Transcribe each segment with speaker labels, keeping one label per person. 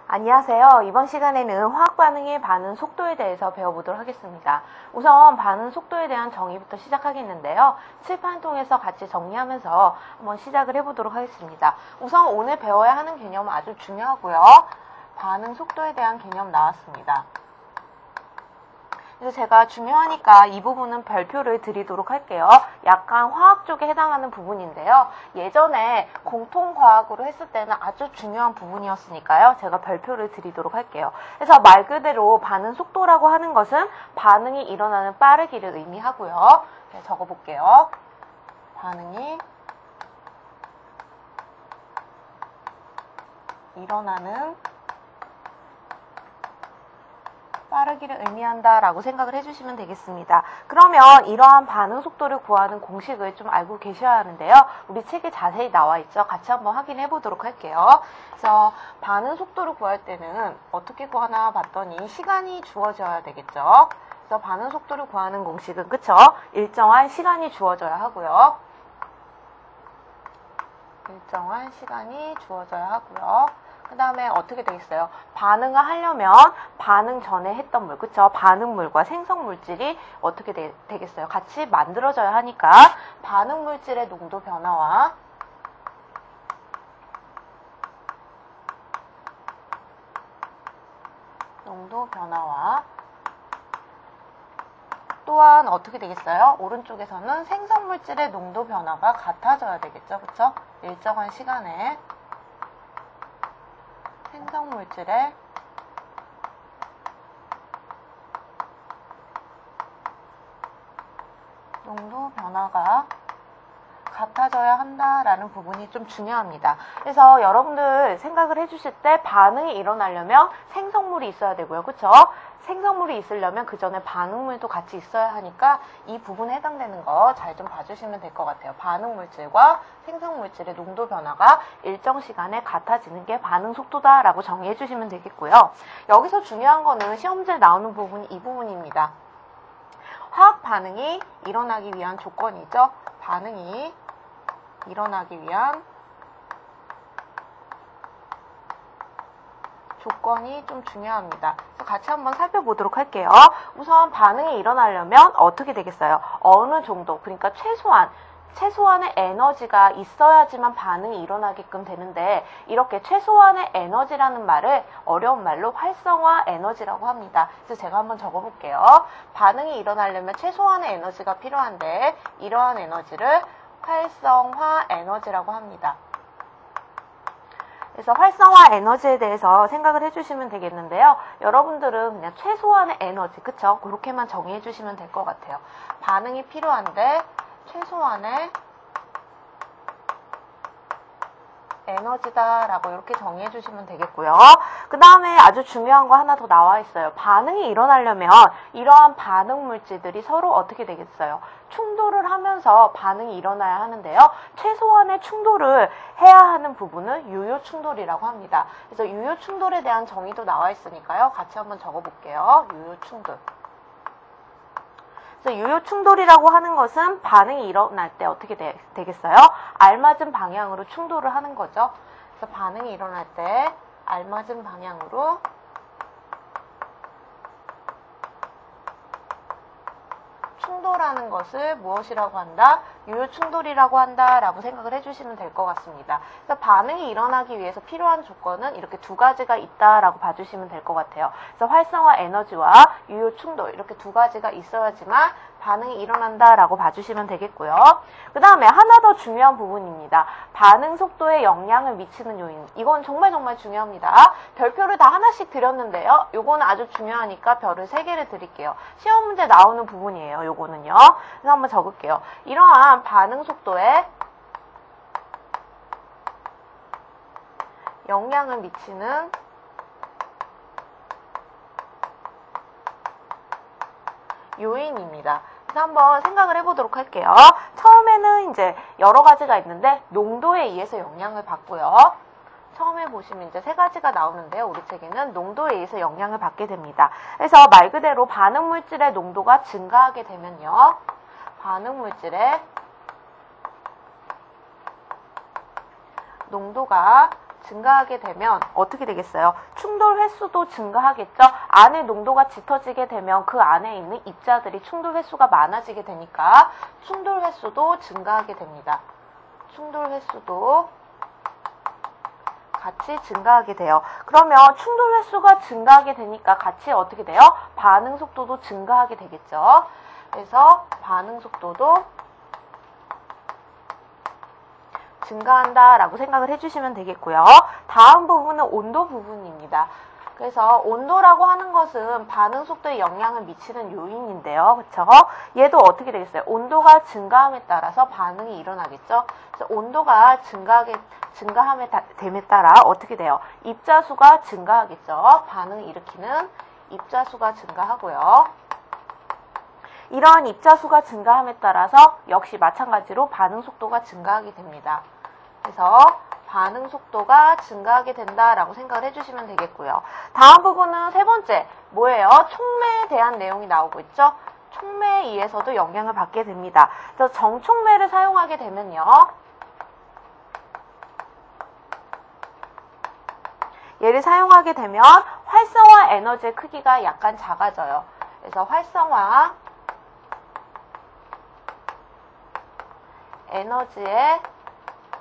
Speaker 1: 안녕하세요. 이번 시간에는 화학 반응의 반응 속도에 대해서 배워보도록 하겠습니다. 우선 반응 속도에 대한 정의부터 시작하겠는데요. 칠판 통해서 같이 정리하면서 한번 시작을 해보도록 하겠습니다. 우선 오늘 배워야 하는 개념은 아주 중요하고요. 반응 속도에 대한 개념 나왔습니다. 그래서 제가 중요하니까 이 부분은 별표를 드리도록 할게요. 약간 화학 쪽에 해당하는 부분인데요. 예전에 공통과학으로 했을 때는 아주 중요한 부분이었으니까요. 제가 별표를 드리도록 할게요. 그래서 말 그대로 반응 속도라고 하는 것은 반응이 일어나는 빠르기를 의미하고요. 적어볼게요. 반응이 일어나는 빠르기를 의미한다라고 생각을 해주시면 되겠습니다. 그러면 이러한 반응 속도를 구하는 공식을 좀 알고 계셔야 하는데요. 우리 책에 자세히 나와 있죠. 같이 한번 확인해 보도록 할게요. 그래서 반응 속도를 구할 때는 어떻게 구하나 봤더니 시간이 주어져야 되겠죠. 그래서 반응 속도를 구하는 공식은 그쵸? 일정한 시간이 주어져야 하고요. 일정한 시간이 주어져야 하고요. 그 다음에 어떻게 되겠어요? 반응을 하려면 반응 전에 했던 물, 그쵸? 반응물과 생성물질이 어떻게 되겠어요? 같이 만들어져야 하니까 반응물질의 농도 변화와 또한 어떻게 되겠어요? 오른쪽에서는 생성물질의 농도 변화가 같아져야 되겠죠? 그쵸? 일정한 시간에 생성물질의 농도 변화가 같아져야 한다라는 부분이 좀 중요합니다. 그래서 여러분들 생각을 해주실 때 반응이 일어나려면 생성물이 있어야 되고요. 그쵸? 생성물이 있으려면 그 전에 반응물도 같이 있어야 하니까 이 부분에 해당되는 거 잘 좀 봐주시면 될 것 같아요. 반응물질과 생성물질의 농도 변화가 일정 시간에 같아지는 게 반응 속도다라고 정의해 주시면 되겠고요. 여기서 중요한 거는 시험지에 나오는 부분이 이 부분입니다. 화학 반응이 일어나기 위한 조건이죠. 반응이 일어나기 위한 조건이 좀 중요합니다. 그래서 같이 한번 살펴보도록 할게요. 우선 반응이 일어나려면 어떻게 되겠어요? 어느 정도, 그러니까 최소한의 에너지가 있어야지만 반응이 일어나게끔 되는데 이렇게 최소한의 에너지라는 말을 어려운 말로 활성화 에너지라고 합니다. 그래서 제가 한번 적어볼게요. 반응이 일어나려면 최소한의 에너지가 필요한데 이러한 에너지를 활성화 에너지라고 합니다. 그래서 활성화 에너지에 대해서 생각을 해주시면 되겠는데요. 여러분들은 그냥 최소한의 에너지, 그쵸? 그렇게만 정의해 주시면 될 것 같아요. 반응이 필요한데 최소한의 에너지다라고 이렇게 정의해 주시면 되겠고요. 그 다음에 아주 중요한 거 하나 더 나와 있어요. 반응이 일어나려면 이러한 반응 물질들이 서로 어떻게 되겠어요? 충돌을 하면서 반응이 일어나야 하는데요. 최소한의 충돌을 해야 하는 부분은 유효 충돌이라고 합니다. 그래서 유효 충돌에 대한 정의도 나와 있으니까요. 같이 한번 적어볼게요. 유효 충돌. 유효 충돌이라고 하는 것은 반응이 일어날 때 어떻게 되겠어요? 알맞은 방향으로 충돌을 하는 거죠. 그래서 반응이 일어날 때 알맞은 방향으로 충돌하는 것을 무엇이라고 한다? 유효 충돌이라고 한다라고 생각을 해주시면 될 것 같습니다. 그래서 반응이 일어나기 위해서 필요한 조건은 이렇게 두 가지가 있다라고 봐주시면 될 것 같아요. 그래서 활성화 에너지와 유효 충돌 이렇게 두 가지가 있어야지만 반응이 일어난다라고 봐주시면 되겠고요. 그 다음에 하나 더 중요한 부분입니다. 반응 속도에 영향을 미치는 요인. 이건 정말 중요합니다. 별표를 다 하나씩 드렸는데요. 요거는 아주 중요하니까 별을 3개를 드릴게요. 시험 문제 나오는 부분이에요. 요거는요. 그래서 한번 적을게요. 이러한 반응 속도에 영향을 미치는 요인입니다. 그래서 한번 생각을 해보도록 할게요. 처음에는 이제 여러 가지가 있는데 농도에 의해서 영향을 받고요. 처음에 보시면 이제 3가지가 나오는데요. 우리 책에는 농도에 의해서 영향을 받게 됩니다. 그래서 말 그대로 반응물질의 농도가 증가하게 되면요. 반응물질의 농도가 증가하게 되면 어떻게 되겠어요? 충돌 횟수도 증가하겠죠? 안에 농도가 짙어지게 되면 그 안에 있는 입자들이 충돌 횟수가 많아지게 되니까 충돌 횟수도 증가하게 됩니다. 충돌 횟수도 같이 증가하게 돼요. 그러면 충돌 횟수가 증가하게 되니까 같이 어떻게 돼요? 반응 속도도 증가하게 되겠죠. 그래서 반응 속도도 증가한다라고 생각을 해주시면 되겠고요. 다음 부분은 온도 부분입니다. 그래서 온도라고 하는 것은 반응 속도에 영향을 미치는 요인인데요. 그렇죠? 얘도 어떻게 되겠어요? 온도가 증가함에 따라서 반응이 일어나겠죠. 그래서 온도가 증가함에 됨에 따라 어떻게 돼요? 입자수가 증가하겠죠. 반응을 일으키는 입자수가 증가하고요. 이러한 입자수가 증가함에 따라서 역시 마찬가지로 반응 속도가 증가하게 됩니다. 그래서 반응 속도가 증가하게 된다라고 생각을 해주시면 되겠고요. 다음 부분은 세 번째, 뭐예요? 촉매에 대한 내용이 나오고 있죠? 촉매에 의해서도 영향을 받게 됩니다. 그래서 정촉매를 사용하게 되면요. 얘를 사용하게 되면 활성화 에너지의 크기가 약간 작아져요. 그래서 활성화 에너지의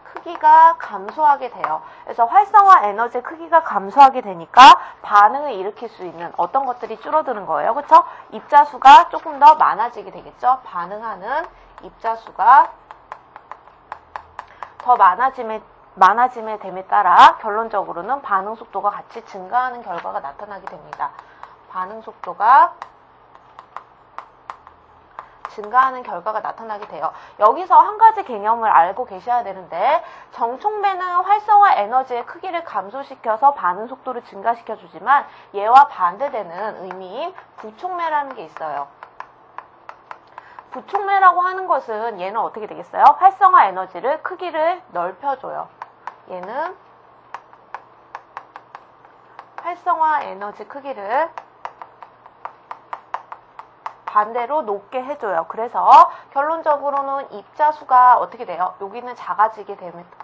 Speaker 1: 크기가 감소하게 돼요. 그래서 활성화 에너지의 크기가 감소하게 되니까 반응을 일으킬 수 있는 어떤 것들이 줄어드는 거예요. 그렇죠? 입자수가 조금 더 많아지게 되겠죠. 반응하는 입자수가 더 많아짐에 됨에 따라 결론적으로는 반응 속도가 같이 증가하는 결과가 나타나게 됩니다. 반응 속도가 증가하는 결과가 나타나게 돼요. 여기서 한 가지 개념을 알고 계셔야 되는데 정촉매는 활성화 에너지의 크기를 감소시켜서 반응 속도를 증가시켜주지만 얘와 반대되는 의미인 부촉매라는 게 있어요. 부촉매라고 하는 것은 얘는 어떻게 되겠어요? 활성화 에너지를 크기를 넓혀줘요. 얘는 활성화 에너지 크기를 반대로 높게 해줘요. 그래서 결론적으로는 입자수가 어떻게 돼요? 여기는 작아지게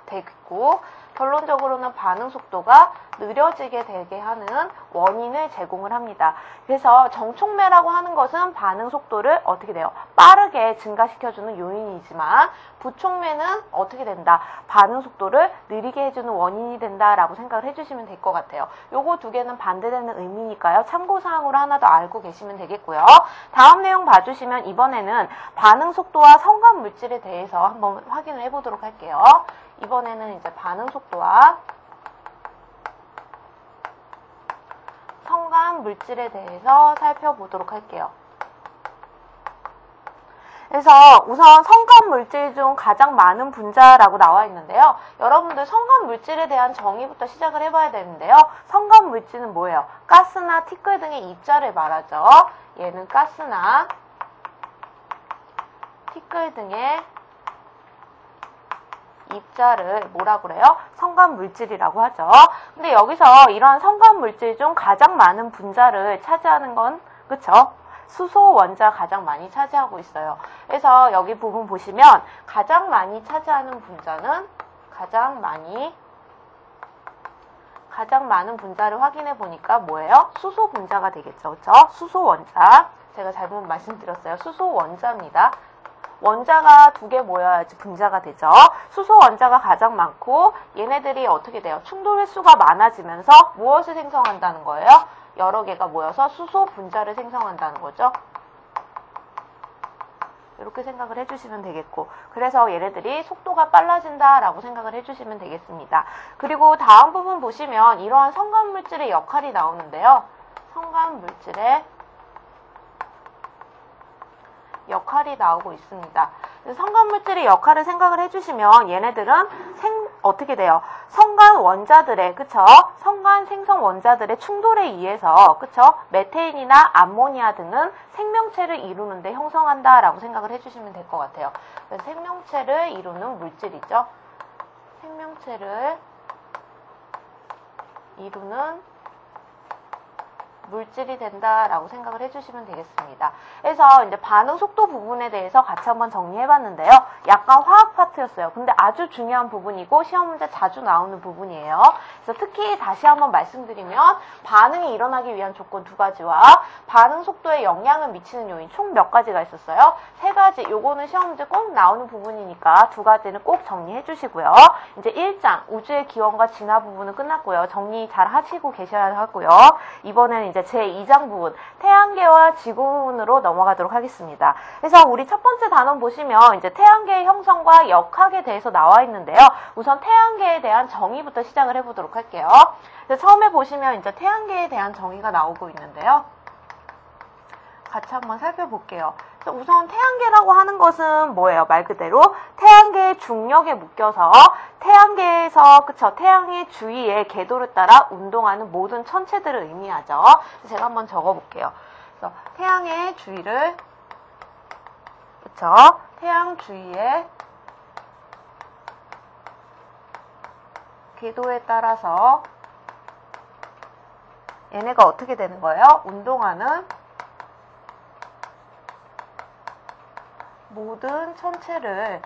Speaker 1: 되고 결론적으로는 반응 속도가 느려지게 되게 하는 원인을 제공을 합니다. 그래서 정촉매라고 하는 것은 반응 속도를 어떻게 돼요? 빠르게 증가시켜주는 요인이지만 부촉매는 어떻게 된다? 반응 속도를 느리게 해주는 원인이 된다라고 생각을 해주시면 될 것 같아요. 요거 두 개는 반대되는 의미니까요. 참고사항으로 하나 더 알고 계시면 되겠고요. 다음 내용 봐주시면 이번에는 반응 속도와 성감 물질에 대해서 한번 확인을 해보도록 할게요. 이번에는 이제 반응 속도와 성감 물질에 대해서 살펴보도록 할게요. 그래서 우선 성감 물질 중 가장 많은 분자라고 나와 있는데요. 여러분들 성감 물질에 대한 정의부터 시작을 해봐야 되는데요. 성감 물질은 뭐예요? 가스나 티끌 등의 입자를 말하죠. 얘는 가스나 티끌 등의 입자를 뭐라고 그래요? 성감 물질이라고 하죠. 근데 여기서 이러한 성감 물질 중 가장 많은 분자를 차지하는 건 그쵸? 수소 원자 가장 많이 차지하고 있어요. 그래서 여기 부분 보시면 가장 많이 차지하는 분자는 가장 많은 분자를 확인해 보니까 뭐예요? 수소 분자가 되겠죠. 그렇죠? 수소 원자. 제가 잘못 말씀드렸어요. 수소 원자입니다. 원자가 두 개 모여야지 분자가 되죠. 수소 원자가 가장 많고 얘네들이 어떻게 돼요? 충돌 횟수가 많아지면서 무엇을 생성한다는 거예요? 여러 개가 모여서 수소 분자를 생성한다는 거죠. 이렇게 생각을 해주시면 되겠고 그래서 얘네들이 속도가 빨라진다라고 생각을 해주시면 되겠습니다. 그리고 다음 부분 보시면 이러한 성감물질의 역할이 나오는데요. 성감물질의 역할이 나오고 있습니다. 성감물질의 역할을 생각을 해주시면 얘네들은 어떻게 돼요? 성간 원자들의 그쵸? 성간 생성 원자들의 충돌에 의해서 그쵸? 메테인이나 암모니아 등은 생명체를 이루는데 형성한다라고 생각을 해주시면 될 것 같아요. 그래서 생명체를 이루는 물질이죠. 생명체를 이루는 물질이 된다라고 생각을 해주시면 되겠습니다. 그래서 이제 반응 속도 부분에 대해서 같이 한번 정리해봤는데요. 약간 화학 파트였어요. 근데 아주 중요한 부분이고 시험 문제 자주 나오는 부분이에요. 그래서 특히 다시 한번 말씀드리면 반응이 일어나기 위한 조건 두 가지와 반응 속도에 영향을 미치는 요인 총 몇 가지가 있었어요? 세 가지. 요거는 시험 문제 꼭 나오는 부분이니까 두 가지는 꼭 정리해 주시고요. 이제 1장 우주의 기원과 진화 부분은 끝났고요. 정리 잘 하시고 계셔야 하고요. 이번에는 이제 제2장 부분 태양계와 지구 부분으로 넘어가도록 하겠습니다. 그래서 우리 첫 번째 단원 보시면 이제 태양계의 형성과 역학에 대해서 나와 있는데요. 우선 태양계에 대한 정의부터 시작을 해보도록 할게요. 그래서 처음에 보시면 이제 태양계에 대한 정의가 나오고 있는데요. 같이 한번 살펴볼게요. 우선 태양계라고 하는 것은 뭐예요? 말 그대로 태양계의 중력에 묶여서 태양계에서 태양의 주위에 궤도를 따라 운동하는 모든 천체들을 의미하죠. 제가 한번 적어볼게요. 그래서 태양의 주위를 태양 주위에 궤도에 따라서 얘네가 어떻게 되는 거예요? 운동하는 모든 천체를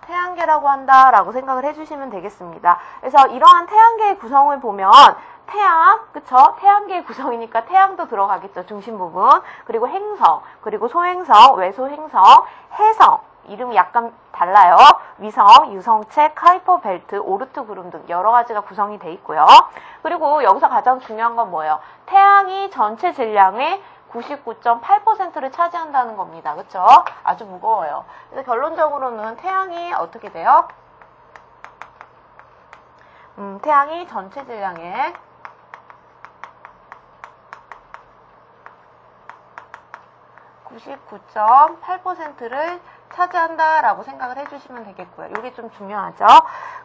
Speaker 1: 태양계라고 한다라고 생각을 해주시면 되겠습니다. 그래서 이러한 태양계의 구성을 보면 태양, 태양계의 구성이니까 태양도 들어가겠죠. 중심 부분. 그리고 행성, 그리고 소행성, 외소행성, 해성. 이름이 약간 달라요. 위성, 유성체, 카이퍼 벨트, 오르트 구름 등 여러 가지가 구성이 돼 있고요. 그리고 여기서 가장 중요한 건 뭐예요? 태양이 전체 질량의 99.8%를 차지한다는 겁니다. 그쵸? 아주 무거워요. 그래서 결론적으로는 태양이 어떻게 돼요? 태양이 전체 질량의 99.8%를 차지한다라고 생각을 해주시면 되겠고요. 이게 좀 중요하죠.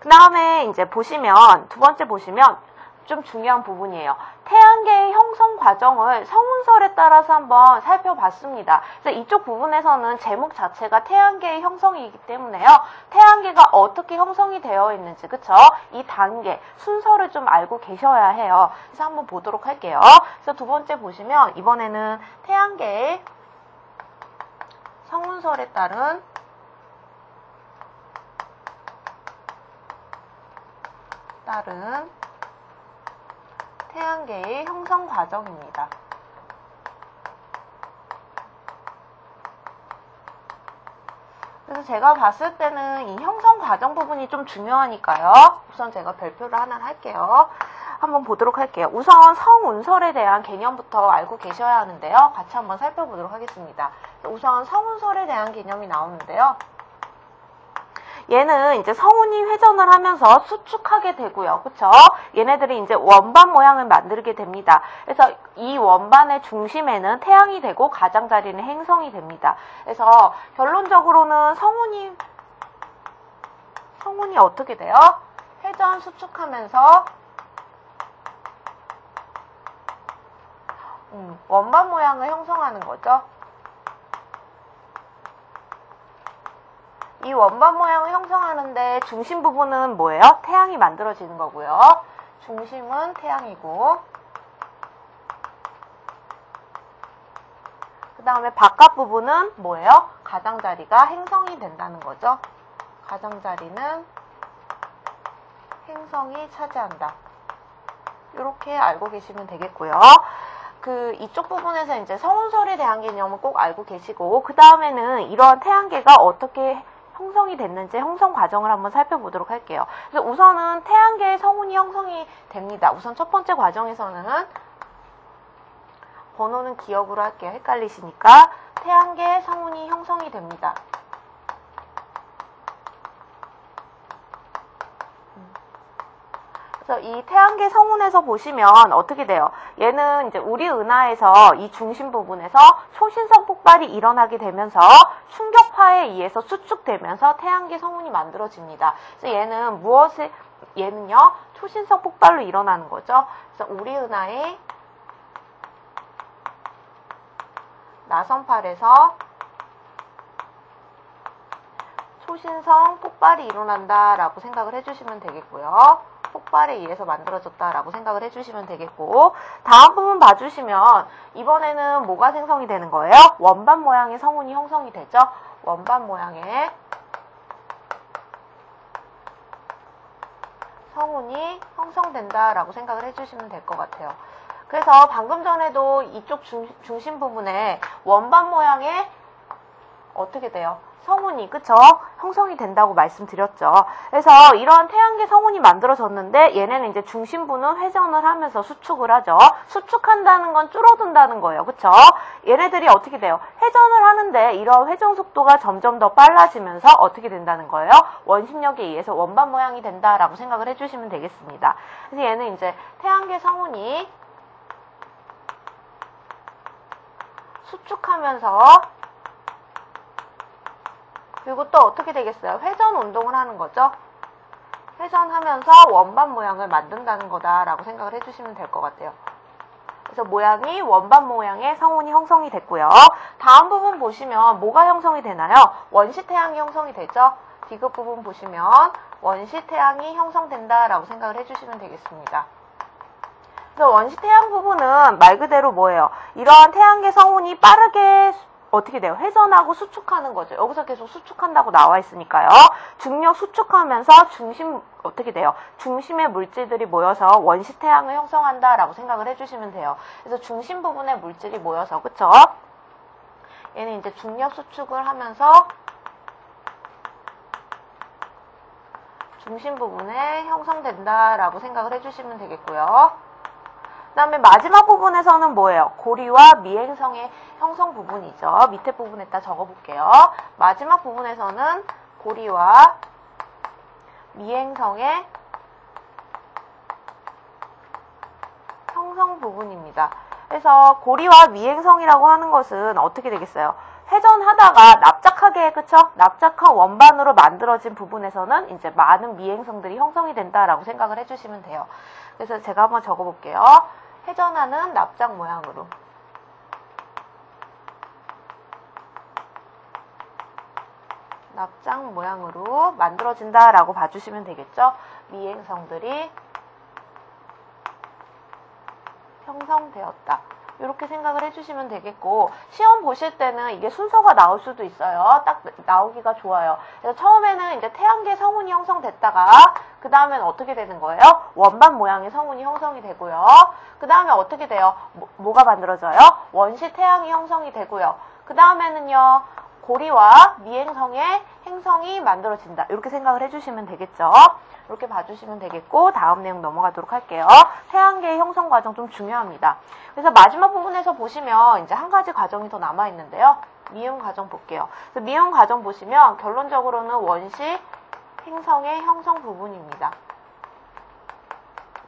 Speaker 1: 그 다음에 이제 보시면, 두 번째 보시면 좀 중요한 부분이에요. 태양계의 형성 과정을 성운설에 따라서 한번 살펴봤습니다. 그래서 이쪽 부분에서는 제목 자체가 태양계의 형성이기 때문에요. 태양계가 어떻게 형성이 되어 있는지, 이 단계, 순서를 좀 알고 계셔야 해요. 그래서 한번 보도록 할게요. 그래서 두 번째 보시면 이번에는 태양계의 성운설에 따른 태양계의 형성 과정입니다. 그래서 제가 봤을 때는 이 형성 과정 부분이 좀 중요하니까요. 우선 제가 별표를 하나 할게요. 한번 보도록 할게요. 우선 성운설에 대한 개념부터 알고 계셔야 하는데요. 같이 한번 살펴보도록 하겠습니다. 우선 성운설에 대한 개념이 나오는데요. 얘는 이제 성운이 회전을 하면서 수축하게 되고요. 얘네들이 이제 원반 모양을 만들게 됩니다. 그래서 이 원반의 중심에는 태양이 되고 가장자리는 행성이 됩니다. 그래서 결론적으로는 성운이 어떻게 돼요? 회전 수축하면서 원반 모양을 형성하는 거죠. 이 원반 모양을 형성하는데 중심 부분은 뭐예요? 태양이 만들어지는 거고요. 중심은 태양이고 그 다음에 바깥 부분은 뭐예요? 가장자리가 행성이 된다는 거죠. 가장자리는 행성이 차지한다. 이렇게 알고 계시면 되겠고요. 이쪽 부분에서 이제 성운설에 대한 개념을 꼭 알고 계시고, 그 다음에는 이러한 태양계가 어떻게 형성이 됐는지 형성 과정을 한번 살펴보도록 할게요. 그래서 우선은 태양계의 성운이 형성이 됩니다. 우선 첫 번째 과정에서는 번호는 기억으로 할게요. 헷갈리시니까. 태양계 성운이 형성이 됩니다. 그래서 이 태양계 성운에서 보시면 어떻게 돼요? 얘는 이제 우리 은하에서 이 중심 부분에서 초신성 폭발이 일어나게 되면서 충격파에 의해서 수축되면서 태양계 성운이 만들어집니다. 그래서 얘는요, 초신성 폭발로 일어나는 거죠. 그래서 우리 은하의 나선팔에서 초신성 폭발이 일어난다라고 생각을 해주시면 되겠고요. 폭발에 의해서 만들어졌다라고 생각을 해주시면 되겠고, 다음 부분 봐주시면 이번에는 뭐가 생성이 되는 거예요? 원반 모양의 성운이 형성이 되죠? 원반 모양의 성운이 형성된다라고 생각을 해주시면 될 것 같아요. 그래서 방금 전에도 이쪽 중심 부분에 원반 모양의 어떻게 돼요? 성운이, 그쵸? 형성이 된다고 말씀드렸죠. 그래서 이런 태양계 성운이 만들어졌는데 얘네는 이제 중심부는 회전을 하면서 수축을 하죠. 수축한다는 건 줄어든다는 거예요. 그쵸? 얘네들이 어떻게 돼요? 회전을 하는데 이런 회전 속도가 점점 더 빨라지면서 어떻게 된다는 거예요? 원심력에 의해서 원반 모양이 된다라고 생각을 해주시면 되겠습니다. 그래서 얘는 이제 태양계 성운이 수축하면서 그리고 또 어떻게 되겠어요? 회전 운동을 하는 거죠. 회전하면서 원반 모양을 만든다는 거다라고 생각을 해주시면 될 것 같아요. 그래서 모양이 원반 모양의 성운이 형성이 됐고요. 다음 부분 보시면 뭐가 형성이 되나요? 원시 태양이 형성이 되죠. 디귿 부분 보시면 원시 태양이 형성된다라고 생각을 해주시면 되겠습니다. 그래서 원시 태양 부분은 말 그대로 뭐예요? 이러한 태양계 성운이 빠르게 어떻게 돼요? 회전하고 수축하는 거죠. 여기서 계속 수축한다고 나와 있으니까요. 중력 수축하면서 중심 어떻게 돼요? 중심의 물질들이 모여서 원시 태양을 형성한다라고 생각을 해주시면 돼요. 그래서 중심 부분의 물질이 모여서, 그쵸? 얘는 이제 중력 수축을 하면서 중심 부분에 형성된다라고 생각을 해주시면 되겠고요. 그 다음에 마지막 부분에서는 뭐예요? 고리와 미행성의 형성 부분이죠. 밑에 부분에다 적어볼게요. 마지막 부분에서는 고리와 미행성의 형성 부분입니다. 그래서 고리와 미행성이라고 하는 것은 어떻게 되겠어요? 회전하다가 납작하게, 그쵸? 납작한 원반으로 만들어진 부분에서는 이제 많은 미행성들이 형성이 된다라고 생각을 해주시면 돼요. 그래서 제가 한번 적어볼게요. 회전하는 납작 모양으로. 납작 모양으로 만들어진다라고 봐주시면 되겠죠? 미행성들이 형성되었다. 이렇게 생각을 해주시면 되겠고, 시험 보실 때는 이게 순서가 나올 수도 있어요. 딱 나오기가 좋아요. 그래서 처음에는 이제 태양계 성운이 형성됐다가 그 다음에는 어떻게 되는 거예요? 원반 모양의 성운이 형성이 되고요. 그 다음에 어떻게 돼요? 뭐가 만들어져요? 원시 태양이 형성이 되고요. 그 다음에는요, 고리와 미행성의 행성이 만들어진다. 이렇게 생각을 해주시면 되겠죠. 이렇게 봐주시면 되겠고, 다음 내용 넘어가도록 할게요. 태양계의 형성 과정 좀 중요합니다. 그래서 마지막 부분에서 보시면 이제 한 가지 과정이 더 남아있는데요. 미음 과정 볼게요. 그래서 미음 과정 보시면 결론적으로는 원시 행성의 형성 부분입니다.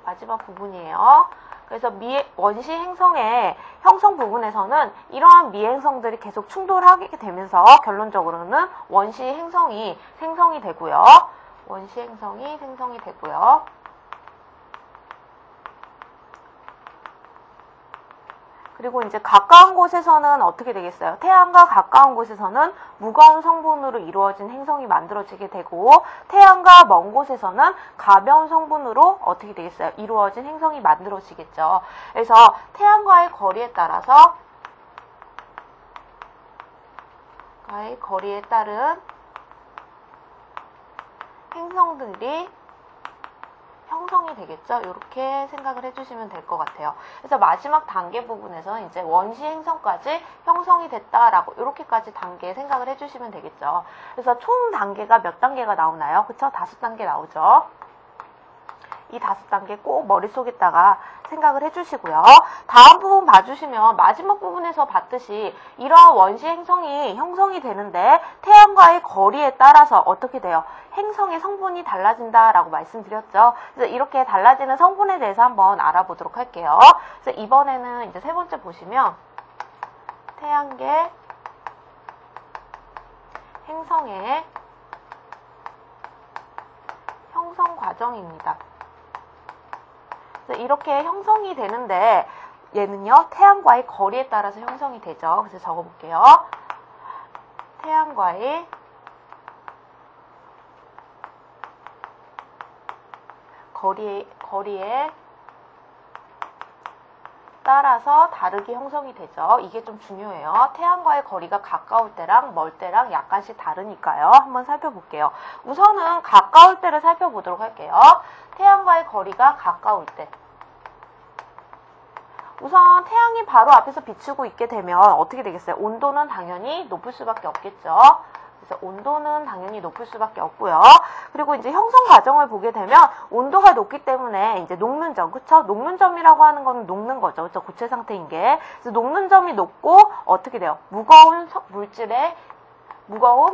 Speaker 1: 마지막 부분이에요. 그래서 원시 행성의 형성 부분에서는 이러한 미행성들이 계속 충돌하게 되면서 결론적으로는 원시 행성이 생성이 되고요. 원시 행성이 생성이 되고요. 그리고 이제 가까운 곳에서는 어떻게 되겠어요? 태양과 가까운 곳에서는 무거운 성분으로 이루어진 행성이 만들어지게 되고, 태양과 먼 곳에서는 가벼운 성분으로 어떻게 되겠어요? 이루어진 행성이 만들어지겠죠. 그래서 태양과의 거리에 따라서 거리에 따른 행성들이 형성이 되겠죠. 이렇게 생각을 해주시면 될 것 같아요. 그래서 마지막 단계 부분에서 이제 원시 행성까지 형성이 됐다라고 이렇게까지 단계 생각을 해주시면 되겠죠. 그래서 총 단계가 몇 단계가 나오나요? 그쵸? 5단계 나오죠. 이 5단계 꼭 머릿속에다가 생각을 해주시고요. 다음 부분 봐주시면 마지막 부분에서 봤듯이 이러한 원시 행성이 형성이 되는데 태양과의 거리에 따라서 어떻게 돼요? 행성의 성분이 달라진다라고 말씀드렸죠. 그래서 이렇게 달라지는 성분에 대해서 한번 알아보도록 할게요. 그래서 이번에는 이제 세 번째 보시면 태양계 행성의 형성 과정입니다. 그래서 이렇게 형성이 되는데 얘는요, 태양과의 거리에 따라서 형성이 되죠. 그래서 적어볼게요. 태양과의 거리에 따라서 다르게 형성이 되죠. 이게 좀 중요해요. 태양과의 거리가 가까울 때랑 멀 때랑 약간씩 다르니까요. 한번 살펴볼게요. 우선은 가까울 때를 살펴보도록 할게요. 태양과의 거리가 가까울 때. 우선 태양이 바로 앞에서 비추고 있게 되면 어떻게 되겠어요? 온도는 당연히 높을 수밖에 없겠죠. 그래서 온도는 당연히 높을 수밖에 없고요. 그리고 이제 형성 과정을 보게 되면 온도가 높기 때문에 이제 녹는 점, 그쵸? 녹는 점이라고 하는 건 녹는 거죠. 그쵸? 고체 상태인 게. 그래서 녹는 점이 높고 어떻게 돼요? 무거운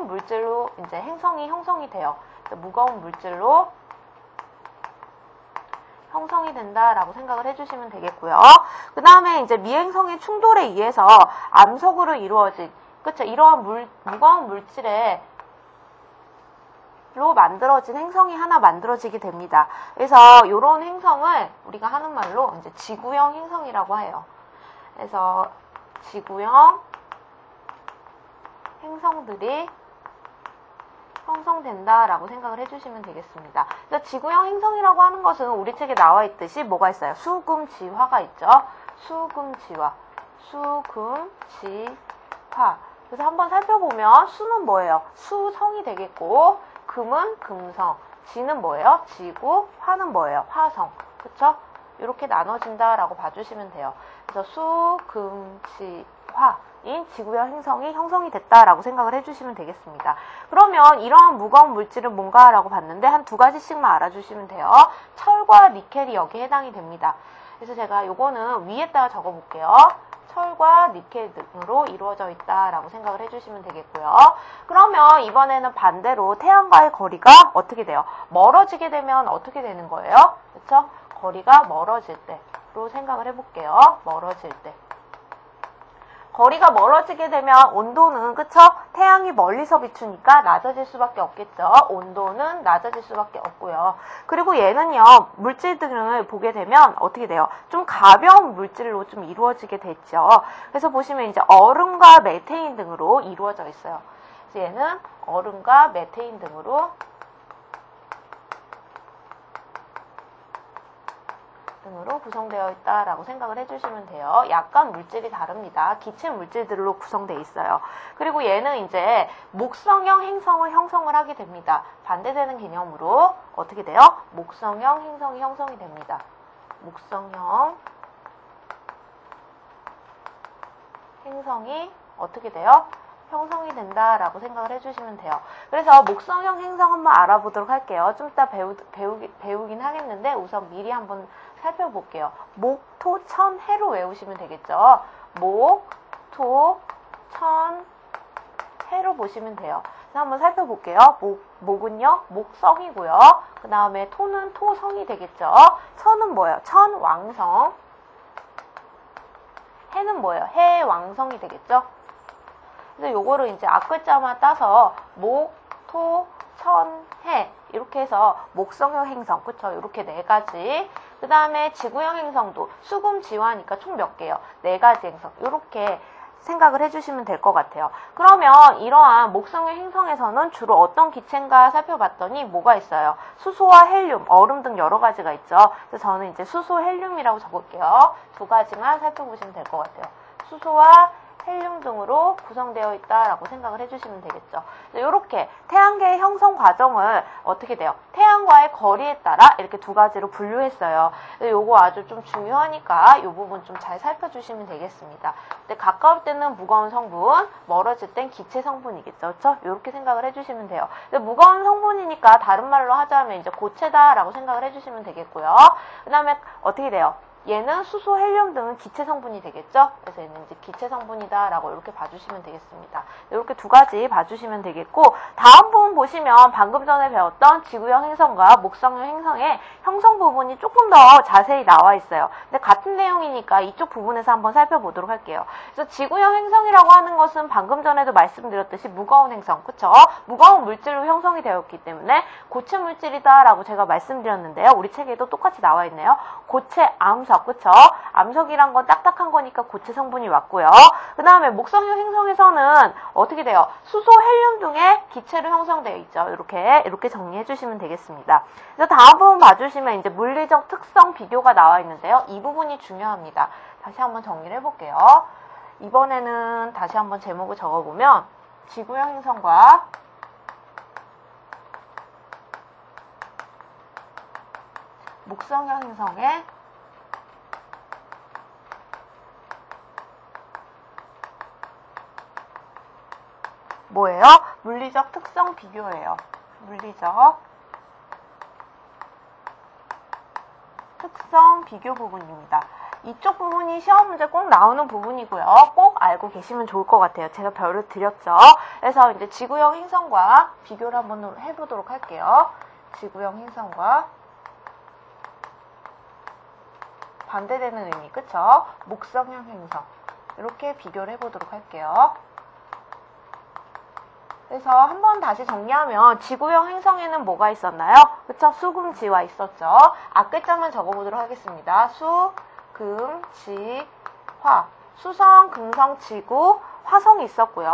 Speaker 1: 물질로 이제 행성이 형성이 돼요. 무거운 물질로 형성이 된다라고 생각을 해주시면 되겠고요. 그 다음에 이제 미행성의 충돌에 의해서 암석으로 이루어진, 그쵸? 이러한 무거운 물질로 만들어진 행성이 하나 만들어지게 됩니다. 그래서 이런 행성을 우리가 하는 말로 이제 지구형 행성이라고 해요. 그래서 지구형 행성들이 형성된다라고 생각을 해주시면 되겠습니다. 그래서 지구형 행성이라고 하는 것은 우리 책에 나와 있듯이 뭐가 있어요? 수금지화가 있죠. 수금지화. 그래서 한번 살펴보면 수는 뭐예요? 수성이 되겠고 금은 금성, 지는 뭐예요? 지구, 화는 뭐예요? 화성. 그쵸? 이렇게 나눠진다라고 봐주시면 돼요. 그래서 수금지화인 지구형 행성이 형성이 됐다라고 생각을 해주시면 되겠습니다. 그러면 이러한 무거운 물질은 뭔가라고 봤는데 한 두 가지씩만 알아주시면 돼요. 철과 니켈이 여기에 해당이 됩니다. 그래서 제가 요거는 위에다가 적어볼게요. 철과 니켈 등으로 이루어져 있다라고 생각을 해주시면 되겠고요. 그러면 이번에는 반대로 태양과의 거리가 어떻게 돼요? 멀어지게 되면 어떻게 되는 거예요? 그렇죠? 거리가 멀어질 때로 생각을 해볼게요. 멀어질 때. 거리가 멀어지게 되면 온도는, 그쵸? 태양이 멀리서 비추니까 낮아질 수밖에 없겠죠. 온도는 낮아질 수밖에 없고요. 그리고 얘는요, 물질들을 보게 되면 어떻게 돼요? 좀 가벼운 물질로 좀 이루어지게 됐죠. 그래서 보시면 이제 얼음과 메테인 등으로 이루어져 있어요. 그래서 얘는 얼음과 메테인 등으로 구성되어 있다라고 생각을 해주시면 돼요. 약간 물질이 다릅니다. 기체 물질들로 구성되어 있어요. 그리고 얘는 이제 목성형 행성을 형성을 하게 됩니다. 반대되는 개념으로 어떻게 돼요? 목성형 행성이 형성이 됩니다. 목성형 행성이 어떻게 돼요? 형성이 된다라고 생각을 해주시면 돼요. 그래서 목성형 행성 한번 알아보도록 할게요. 좀 이따 배우긴 하겠는데 우선 미리 한번 살펴볼게요. 목, 토, 천, 해로 외우시면 되겠죠. 목, 토, 천, 해로 보시면 돼요. 그래서 한번 살펴볼게요. 목은요, 목성이고요. 그 다음에 토는 토성이 되겠죠. 천은 뭐예요? 천왕성. 해는 뭐예요? 해왕성이 되겠죠. 그래서 요거를 이제 앞글자만 따서 목, 토, 천, 해 이렇게 해서 목성형 행성, 그쵸? 이렇게 네 가지. 그 다음에 지구형 행성도 수금지화니까 총 몇 개요? 네 가지 행성. 이렇게 생각을 해주시면 될 것 같아요. 그러면 이러한 목성형 행성에서는 주로 어떤 기체인가 살펴봤더니 뭐가 있어요? 수소와 헬륨, 얼음 등 여러 가지가 있죠. 그래서 저는 이제 수소, 헬륨이라고 적을게요. 두 가지만 살펴보시면 될 것 같아요. 수소와 헬륨 등으로 구성되어 있다라고 생각을 해주시면 되겠죠. 이렇게 태양계의 형성 과정을 어떻게 돼요? 태양과의 거리에 따라 이렇게 두 가지로 분류했어요. 요거 아주 좀 중요하니까 이 부분 좀 잘 살펴주시면 되겠습니다. 근데 가까울 때는 무거운 성분, 멀어질 땐 기체 성분이겠죠. 그렇죠? 이렇게 생각을 해주시면 돼요. 근데 무거운 성분이니까 다른 말로 하자면 이제 고체다라고 생각을 해주시면 되겠고요. 그 다음에 어떻게 돼요? 얘는 수소, 헬륨 등은 기체 성분이 되겠죠? 그래서 얘는 이제 기체 성분이다라고 이렇게 봐주시면 되겠습니다. 이렇게 두 가지 봐주시면 되겠고, 다음 부분 보시면 방금 전에 배웠던 지구형 행성과 목성형 행성의 형성 부분이 조금 더 자세히 나와 있어요. 근데 같은 내용이니까 이쪽 부분에서 한번 살펴보도록 할게요. 그래서 지구형 행성이라고 하는 것은 방금 전에도 말씀드렸듯이 무거운 행성, 그쵸? 무거운 물질로 형성이 되었기 때문에 고체 물질이다라고 제가 말씀드렸는데요. 우리 책에도 똑같이 나와 있네요. 고체 암석 암석, 그쵸? 암석이란 건 딱딱한 거니까 고체 성분이 왔고요. 그 다음에 목성형 행성에서는 어떻게 돼요? 수소, 헬륨 등의 기체로 형성되어 있죠. 이렇게 정리해 주시면 되겠습니다. 그래서 다음 부분 봐주시면 이제 물리적 특성 비교가 나와 있는데요. 이 부분이 중요합니다. 다시 한번 정리를 해볼게요. 이번에는 다시 한번 제목을 적어보면 지구형 행성과 목성형 행성의 뭐예요? 물리적 특성 비교예요. 물리적 특성 비교 부분입니다. 이쪽 부분이 시험 문제 꼭 나오는 부분이고요. 꼭 알고 계시면 좋을 것 같아요. 제가 별을 드렸죠. 그래서 이제 지구형 행성과 비교를 한번 해보도록 할게요. 지구형 행성과 반대되는 의미, 그쵸? 목성형 행성. 이렇게 비교를 해보도록 할게요. 그래서 한번 다시 정리하면 지구형 행성에는 뭐가 있었나요? 그쵸? 수금, 지화 있었죠. 앞글자만 적어보도록 하겠습니다. 수, 금, 지, 화. 수성, 금성, 지구, 화성이 있었고요.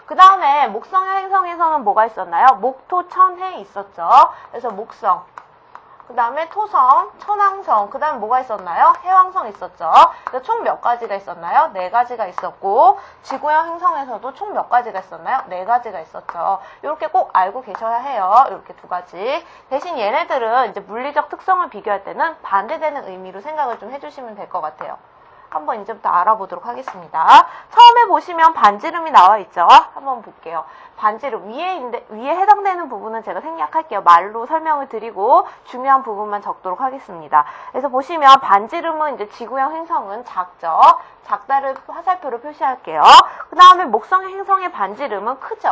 Speaker 1: 그 다음에 목성형 행성에서는 뭐가 있었나요? 목, 토, 천, 해 있었죠. 그래서 목성. 그 다음에 토성, 천왕성, 그 다음에 뭐가 있었나요? 해왕성 있었죠. 그래서 총 몇 가지가 있었나요? 4가지가 있었고, 지구형 행성에서도 총 몇 가지가 있었나요? 4가지가 있었죠. 이렇게 꼭 알고 계셔야 해요. 이렇게 2가지. 대신 얘네들은 이제 물리적 특성을 비교할 때는 반대되는 의미로 생각을 좀 해주시면 될 것 같아요. 한번 이제부터 알아보도록 하겠습니다. 처음에 보시면 반지름이 나와 있죠. 한번 볼게요. 반지름 위에 해당되는 부분은 제가 생략할게요. 말로 설명을 드리고 중요한 부분만 적도록 하겠습니다. 그래서 보시면 반지름은 이제 지구형 행성은 작죠. 작다를 화살표로 표시할게요. 그 다음에 목성 행성의 반지름은 크죠.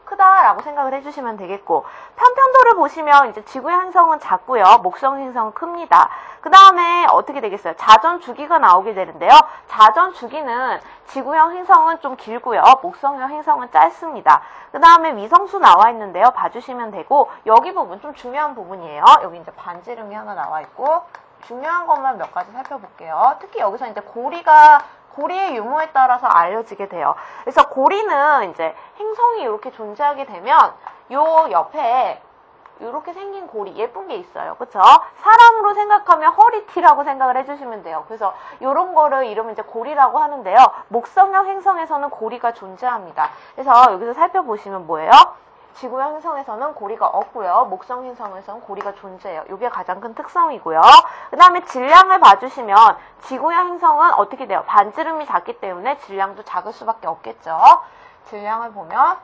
Speaker 1: 크다라고 생각을 해주시면 되겠고, 편편도를 보시면 이제 지구형 행성은 작고요. 목성 행성은 큽니다. 그 다음에 어떻게 되겠어요? 자전 주기가 나오게 되는데요. 자전 주기는 지구형 행성은 좀 길고요. 목성형 행성은 짧습니다. 그 다음에 위성수 나와 있는데요. 봐주시면 되고, 여기 부분 좀 중요한 부분이에요. 여기 이제 반지름이 하나 나와 있고, 중요한 것만 몇 가지 살펴볼게요. 특히 여기서 이제 고리의 유무에 따라서 알려지게 돼요. 그래서 고리는 이제 행성이 이렇게 존재하게 되면 요 옆에 이렇게 생긴 고리 예쁜 게 있어요. 그쵸? 사람으로 생각하면 허리띠라고 생각을 해주시면 돼요. 그래서 이런 거를 이름은 이제 고리라고 하는데요. 목성형 행성에서는 고리가 존재합니다. 그래서 여기서 살펴보시면 뭐예요? 지구형 행성에서는 고리가 없고요. 목성 행성에서는 고리가 존재해요. 이게 가장 큰 특성이고요. 그 다음에 질량을 봐주시면 지구형 행성은 어떻게 돼요? 반지름이 작기 때문에 질량도 작을 수밖에 없겠죠. 질량을 보면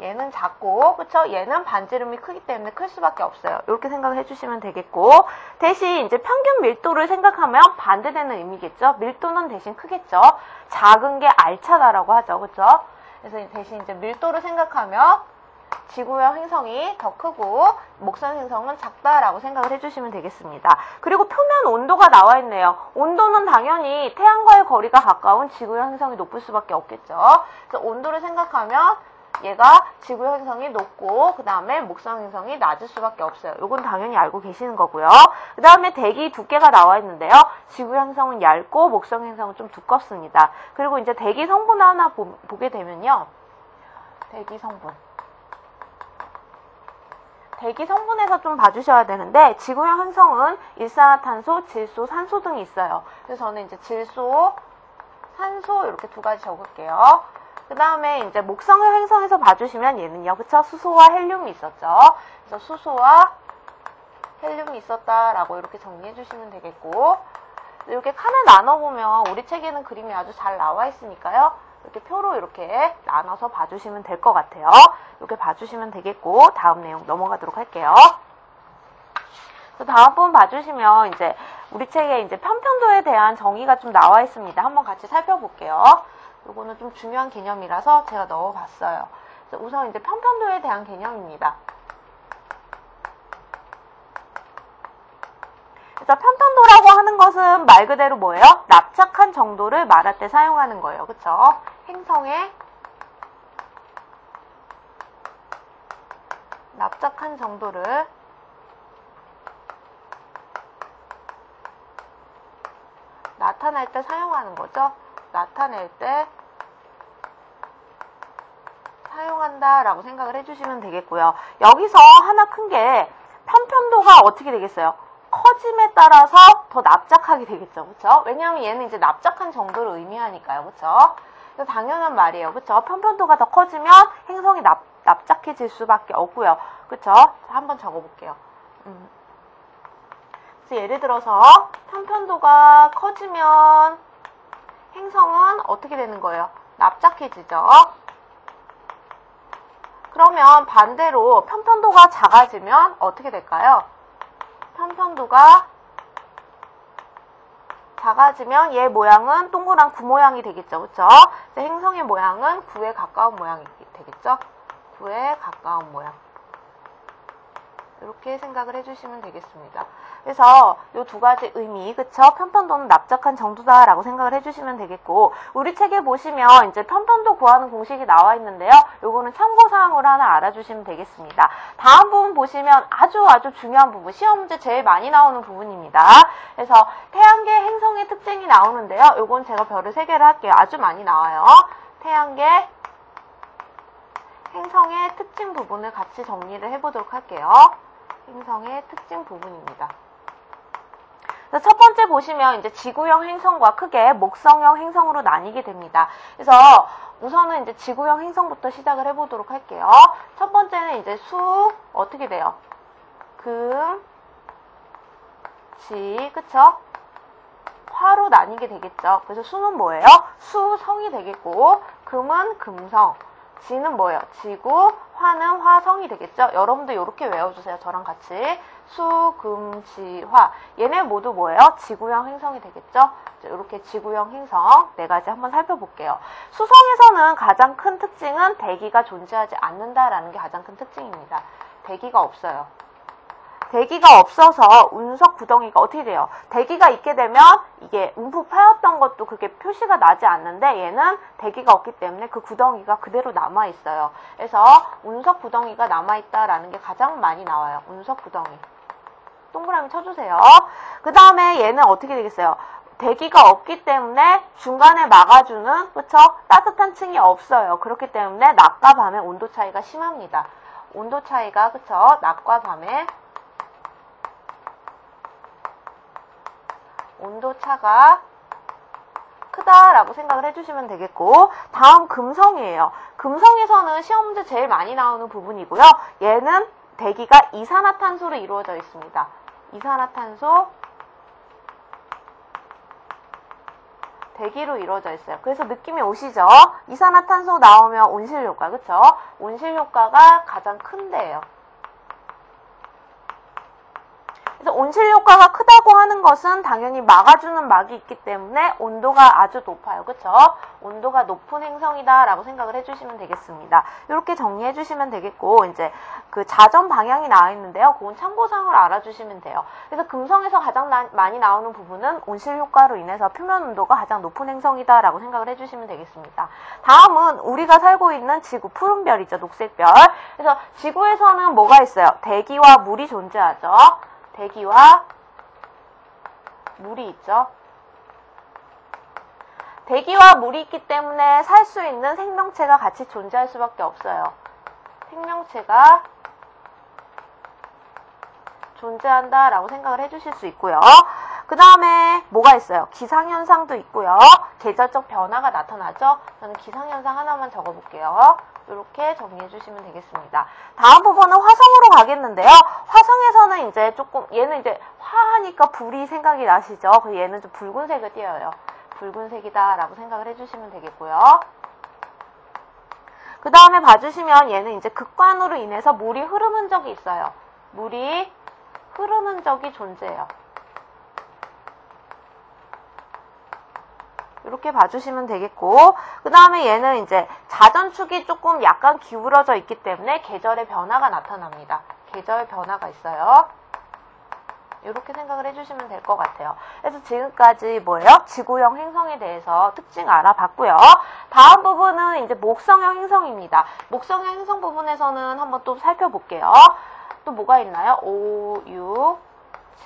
Speaker 1: 얘는 작고, 그쵸? 얘는 반지름이 크기 때문에 클 수밖에 없어요. 이렇게 생각을 해주시면 되겠고, 대신 이제 평균 밀도를 생각하면 반대되는 의미겠죠? 밀도는 대신 크겠죠? 작은 게 알차다라고 하죠. 그쵸? 그래서 대신 이제 밀도를 생각하면 지구형 행성이 더 크고 목성 행성은 작다라고 생각을 해주시면 되겠습니다. 그리고 표면 온도가 나와 있네요. 온도는 당연히 태양과의 거리가 가까운 지구형 행성이 높을 수밖에 없겠죠. 그래서 온도를 생각하면 얘가 지구형 행성이 높고 그 다음에 목성 행성이 낮을 수밖에 없어요. 이건 당연히 알고 계시는 거고요. 그 다음에 대기 두께가 나와 있는데요. 지구형 행성은 얇고 목성 행성은 좀 두껍습니다. 그리고 이제 대기 성분 하나 보게 되면요. 대기 성분에서 좀 봐주셔야 되는데, 지구형 행성은 일산화탄소, 질소, 산소 등이 있어요. 그래서 저는 이제 질소, 산소 이렇게 2가지 적을게요. 그 다음에 이제 목성형 행성에서 봐주시면 얘는요, 그쵸? 수소와 헬륨이 있었죠. 그래서 수소와 헬륨이 있었다라고 이렇게 정리해 주시면 되겠고, 이렇게 칸을 나눠보면 우리 책에는 그림이 아주 잘 나와 있으니까요. 이렇게 표로 이렇게 나눠서 봐주시면 될 것 같아요. 이렇게 봐주시면 되겠고, 다음 내용 넘어가도록 할게요. 다음 부분 봐주시면 이제 우리 책에 이제 편편도에 대한 정의가 좀 나와 있습니다. 한번 같이 살펴볼게요. 요거는 좀 중요한 개념이라서 제가 넣어봤어요. 우선 이제 편편도에 대한 개념입니다. 그래서 편편도라고 하는 것은 말 그대로 뭐예요? 납작한 정도를 말할 때 사용하는 거예요. 그쵸? 행성의 납작한 정도를 나타낼 때 사용하는 거죠. 나타낼 때 사용한다 라고 생각을 해주시면 되겠고요. 여기서 하나 큰 게 편편도가 어떻게 되겠어요? 커짐에 따라서 더 납작하게 되겠죠. 그쵸? 왜냐하면 얘는 이제 납작한 정도를 의미하니까요. 그쵸? 그래서 당연한 말이에요. 그쵸? 편편도가 더 커지면 행성이 납작해질 수밖에 없고요. 그쵸? 한번 적어볼게요. 그래서 예를 들어서 편편도가 커지면 행성은 어떻게 되는 거예요? 납작해지죠. 그러면 반대로 편편도가 작아지면 어떻게 될까요? 편편도가 작아지면 얘 모양은 동그란 구 모양이 되겠죠. 그쵸? 행성의 모양은 구에 가까운 모양이 되겠죠? 구에 가까운 모양. 이렇게 생각을 해주시면 되겠습니다. 그래서 이 두 가지 의미, 그쵸? 편편도는 납작한 정도다라고 생각을 해주시면 되겠고, 우리 책에 보시면 이제 편편도 구하는 공식이 나와 있는데요. 요거는 참고사항으로 하나 알아주시면 되겠습니다. 다음 부분 보시면 아주 중요한 부분, 시험 문제 제일 많이 나오는 부분입니다. 그래서 태양계 행성의 특징이 나오는데요. 요건 제가 별을 3개를 할게요. 아주 많이 나와요. 태양계 행성의 특징 부분을 같이 정리를 해보도록 할게요. 행성의 특징 부분입니다. 첫 번째 보시면 이제 지구형 행성과 크게 목성형 행성으로 나뉘게 됩니다. 그래서 우선은 이제 지구형 행성부터 시작을 해보도록 할게요. 첫 번째는 이제 수, 어떻게 돼요? 금, 지, 그쵸? 화로 나뉘게 되겠죠. 그래서 수는 뭐예요? 수성이 되겠고, 금은 금성, 지는 뭐예요? 지구, 화는 화성이 되겠죠? 여러분들 이렇게 외워주세요. 저랑 같이. 수, 금, 지, 화. 얘네 모두 뭐예요? 지구형 행성이 되겠죠? 이렇게 지구형 행성 4가지 한번 살펴볼게요. 수성에서는 가장 큰 특징은 대기가 존재하지 않는다라는 게 가장 큰 특징입니다. 대기가 없어요. 대기가 없어서 운석 구덩이가 어떻게 돼요? 대기가 있게 되면 이게 움푹 파였던 것도 그게 표시가 나지 않는데 얘는 대기가 없기 때문에 그 구덩이가 그대로 남아있어요. 그래서 운석 구덩이가 남아있다라는 게 가장 많이 나와요. 운석 구덩이. 동그라미 쳐주세요. 그 다음에 얘는 어떻게 되겠어요? 대기가 없기 때문에 중간에 막아주는, 그쵸? 따뜻한 층이 없어요. 그렇기 때문에 낮과 밤의 온도 차이가 심합니다. 온도 차이가, 그쵸? 낮과 밤의 온도 차가 크다라고 생각을 해주시면 되겠고, 다음 금성이에요. 금성에서는 시험 문제 제일 많이 나오는 부분이고요. 얘는 대기가 이산화탄소로 이루어져 있습니다. 이산화탄소, 대기로 이루어져 있어요. 그래서 느낌이 오시죠? 이산화탄소 나오면 온실효과, 그쵸? 온실효과가 가장 큰데예요. 그래서 온실효과가 크다고 하는 것은 당연히 막아주는 막이 있기 때문에 온도가 아주 높아요. 그쵸? 온도가 높은 행성이다 라고 생각을 해주시면 되겠습니다. 이렇게 정리해 주시면 되겠고, 이제 그 자전 방향이 나와 있는데요. 그건 참고사항으로 알아주시면 돼요. 그래서 금성에서 가장 많이 나오는 부분은 온실효과로 인해서 표면 온도가 가장 높은 행성이다 라고 생각을 해주시면 되겠습니다. 다음은 우리가 살고 있는 지구, 푸른별이죠. 녹색별. 그래서 지구에서는 뭐가 있어요? 대기와 물이 존재하죠. 대기와 물이 있죠. 대기와 물이 있기 때문에 살 수 있는 생명체가 같이 존재할 수밖에 없어요. 생명체가 존재한다라고 생각을 해주실 수 있고요. 그 다음에 뭐가 있어요? 기상현상도 있고요. 계절적 변화가 나타나죠. 저는 기상현상 하나만 적어볼게요. 이렇게 정리해 주시면 되겠습니다. 다음 부분은 화성으로 가겠는데요. 화성에서는 이제 조금, 얘는 이제 화하니까 불이 생각이 나시죠? 그래서 얘는 좀 붉은색을 띄어요. 붉은색이다 라고 생각을 해주시면 되겠고요. 그 다음에 봐주시면 얘는 이제 극관으로 인해서 물이 흐르는 적이 있어요. 물이 흐르는 적이 존재해요. 이렇게 봐주시면 되겠고, 그 다음에 얘는 이제 자전축이 조금 약간 기울어져 있기 때문에 계절의 변화가 나타납니다. 계절 변화가 있어요. 이렇게 생각을 해주시면 될 것 같아요. 그래서 지금까지 뭐예요? 지구형 행성에 대해서 특징 알아봤고요. 다음 부분은 이제 목성형 행성입니다. 목성형 행성 부분에서는 한번 또 살펴볼게요. 또 뭐가 있나요? 5, 6,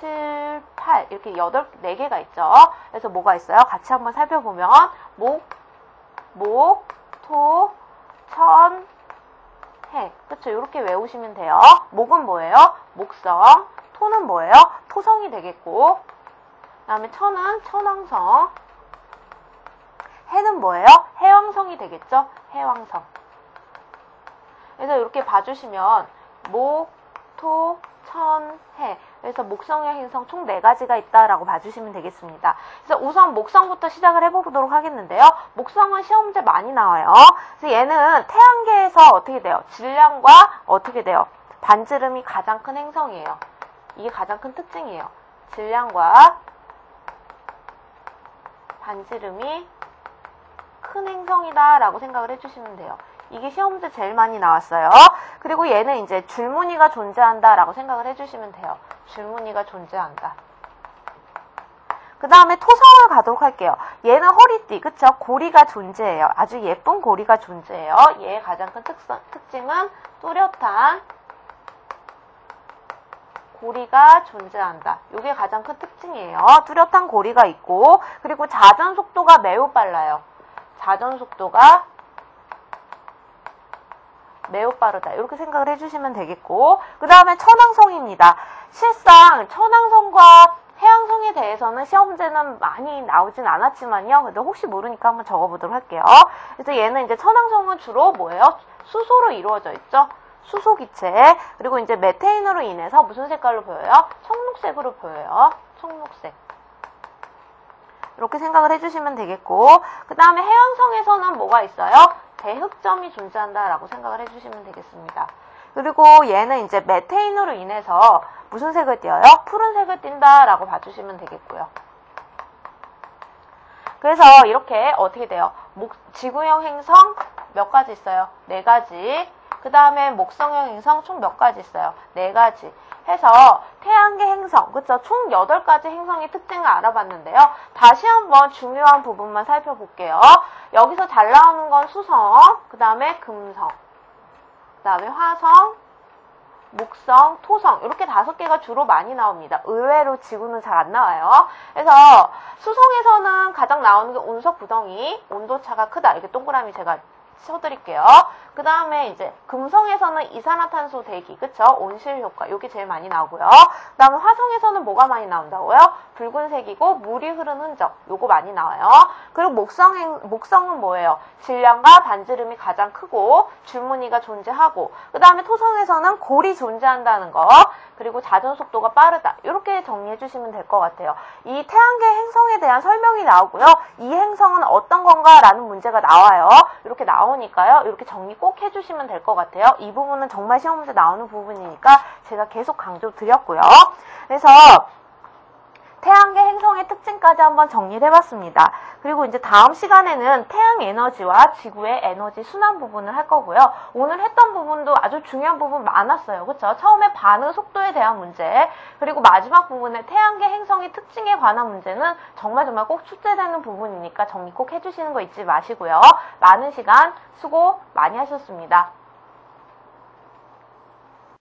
Speaker 1: 7, 8 이렇게 4개가 있죠. 그래서 뭐가 있어요? 같이 한번 살펴보면 목, 토, 천, 해. 그쵸? 이렇게 외우시면 돼요. 목은 뭐예요? 목성. 토는 뭐예요? 토성이 되겠고, 그 다음에 천은 천왕성. 해는 뭐예요? 해왕성이 되겠죠? 해왕성. 그래서 이렇게 봐주시면 목, 토, 천, 해. 그래서 목성의 행성 총 4가지가 있다라고 봐주시면 되겠습니다. 그래서 우선 목성부터 시작을 해보도록 하겠는데요. 목성은 시험 문제 많이 나와요. 그래서 얘는 태양계에서 어떻게 돼요? 질량과 어떻게 돼요? 반지름이 가장 큰 행성이에요. 이게 가장 큰 특징이에요. 질량과 반지름이 큰 행성이다 라고 생각을 해주시면 돼요. 이게 시험 문제 제일 많이 나왔어요. 그리고 얘는 이제 줄무늬가 존재한다 라고 생각을 해주시면 돼요. 줄무늬가 존재한다. 그 다음에 토성을 가도록 할게요. 얘는 허리띠, 그쵸? 고리가 존재해요. 아주 예쁜 고리가 존재해요. 얘의 가장 큰 특징은 뚜렷한 고리가 존재한다. 이게 가장 큰 특징이에요. 뚜렷한 고리가 있고, 그리고 자전 속도가 매우 빨라요. 자전 속도가 매우 빠르다. 이렇게 생각을 해주시면 되겠고, 그 다음에 천왕성입니다. 실상 천왕성과 해왕성에 대해서는 시험 문제는 많이 나오진 않았지만요. 그래도 혹시 모르니까 한번 적어보도록 할게요. 그래서 얘는 이제 천왕성은 주로 뭐예요? 수소로 이루어져 있죠. 수소기체. 그리고 이제 메테인으로 인해서 무슨 색깔로 보여요? 청록색으로 보여요. 청록색. 이렇게 생각을 해주시면 되겠고, 그 다음에 해왕성에서는 뭐가 있어요? 대흑점이 존재한다라고 생각을 해주시면 되겠습니다. 그리고 얘는 이제 메테인으로 인해서 무슨 색을 띄어요? 푸른색을 띈다라고 봐주시면 되겠고요. 그래서 이렇게 어떻게 돼요? 지구형 행성 몇 가지 있어요? 4가지. 그 다음에 목성형 행성 총 몇 가지 있어요? 4가지. 해서 태양계 행성, 그쵸? 총 8가지 행성의 특징을 알아봤는데요. 다시 한번 중요한 부분만 살펴볼게요. 여기서 잘 나오는 건 수성, 그 다음에 금성, 그 다음에 화성, 목성, 토성 이렇게 5개가 주로 많이 나옵니다. 의외로 지구는 잘 안 나와요. 그래서 수성에서는 가장 나오는 게 운석구덩이, 온도차가 크다. 이렇게 동그라미 제가 쳐드릴게요. 그 다음에 이제 금성에서는 이산화탄소 대기, 그쵸? 온실 효과, 요게 제일 많이 나오고요. 그 다음에 화성에서는 뭐가 많이 나온다고요? 붉은색이고 물이 흐르는 흔적, 요거 많이 나와요. 그리고 목성은 뭐예요? 질량과 반지름이 가장 크고 줄무늬가 존재하고, 그 다음에 토성에서는 골이 존재한다는 거, 그리고 자전 속도가 빠르다. 이렇게 정리해 주시면 될 것 같아요. 이 태양계 행성에 대한 설명이 나오고요. 이 행성은 어떤 건가 라는 문제가 나와요. 이렇게 나오니까요. 이렇게 정리 꼭 해주시면 될 것 같아요. 이 부분은 정말 시험 문제 나오는 부분이니까 제가 계속 강조 드렸고요. 그래서 태양계 행성의 특징까지 한번 정리를 해봤습니다. 그리고 이제 다음 시간에는 태양 에너지와 지구의 에너지 순환 부분을 할 거고요. 오늘 했던 부분도 아주 중요한 부분 많았어요. 그렇죠? 처음에 반응 속도에 대한 문제, 그리고 마지막 부분에 태양계 행성의 특징에 관한 문제는 정말 꼭 출제되는 부분이니까 정리 꼭 해주시는 거 잊지 마시고요. 많은 시간 수고 많이 하셨습니다.